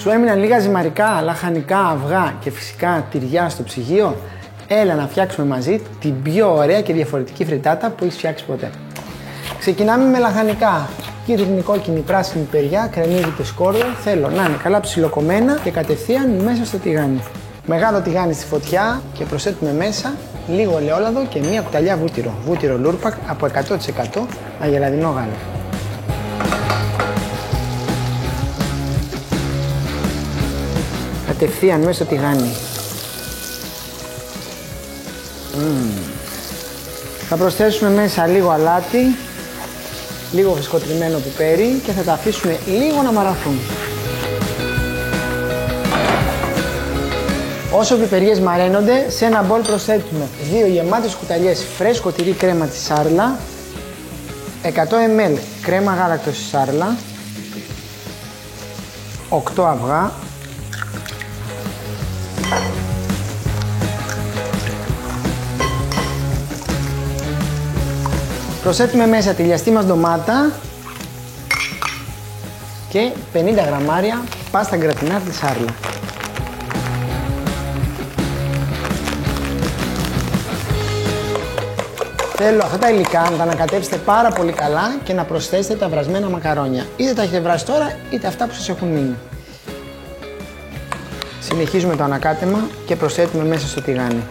Σου έμειναν λίγα ζυμαρικά, λαχανικά, αυγά και φυσικά τυριά στο ψυγείο? Έλα να φτιάξουμε μαζί την πιο ωραία και διαφορετική φριτάτα που έχεις φτιάξει ποτέ. Ξεκινάμε με λαχανικά. Κίτρινη, κόκκινη, πράσινη πιπεριά, κρεμμύδι και σκόρδο. Θέλω να είναι καλά ψιλοκομμένα και κατευθείαν μέσα στο τηγάνι. Μεγάλο τηγάνι στη φωτιά και προσθέτουμε μέσα λίγο ελαιόλαδο και μία κουταλιά βούτυρο. Βούτυρο Λούρπακ από 100% αγελαδινό γάλα. Κατευθείαν μέσα στο τηγάνι. Θα προσθέσουμε μέσα λίγο αλάτι, λίγο φρεσκοτριμμένο πιπέρι και θα τα αφήσουμε λίγο να μαραθούν. Όσο πιπεριές μαραίνονται, σε ένα μπολ προσθέτουμε 2 γεμάτες κουταλιές φρέσκο τυρί κρέμα της Σάρλα, 100 ml κρέμα γάλακτος της Σάρλα, 8 αυγά, προσθέτουμε μέσα τη λιαστή μας ντομάτα και 50 γραμμάρια πάστα γκρατινάρ της Σάρλα. Θέλω αυτά τα υλικά να τα ανακατέψετε πάρα πολύ καλά και να προσθέσετε τα βρασμένα μακαρόνια. Είτε τα έχετε βράσει τώρα, είτε αυτά που σας έχουν μείνει. Συνεχίζουμε το ανακάτεμα και προσθέτουμε μέσα στο τηγάνι.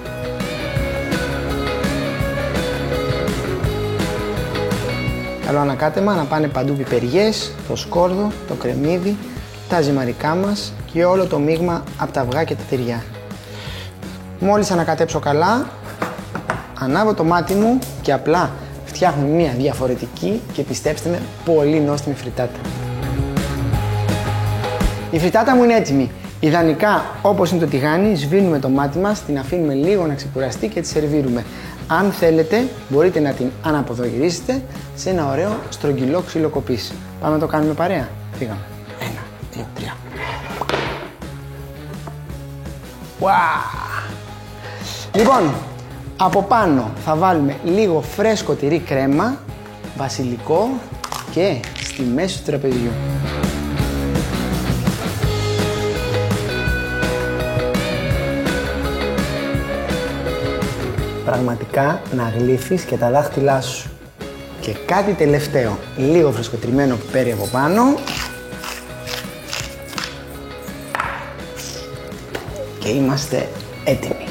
Καλό ανακάτεμα να πάνε παντού πιπεριές, το σκόρδο, το κρεμμύδι, τα ζυμαρικά μας και όλο το μείγμα από τα αυγά και τα τυριά. Μόλις ανακατέψω καλά, ανάβω το μάτι μου και απλά φτιάχνω μια διαφορετική και πιστέψτε με πολύ νόστιμη φριτάτα. Η φριτάτα μου είναι έτοιμη. Ιδανικά, όπως είναι το τηγάνι, σβήνουμε το μάτι μας, την αφήνουμε λίγο να ξεκουραστεί και τη σερβίρουμε. Αν θέλετε, μπορείτε να την αναποδογυρίσετε σε ένα ωραίο στρογγυλό ξύλο κοπής. Πάμε να το κάνουμε παρέα. Φύγαμε. 1, 2, 3. Wow! Λοιπόν, από πάνω θα βάλουμε λίγο φρέσκο τυρί κρέμα, βασιλικό και στη μέση του τραπεζιού. Πραγματικά να γλύφεις και τα δάχτυλά σου. Και κάτι τελευταίο, λίγο φρεσκοτριμμένο πιπέρι από πάνω. Και είμαστε έτοιμοι.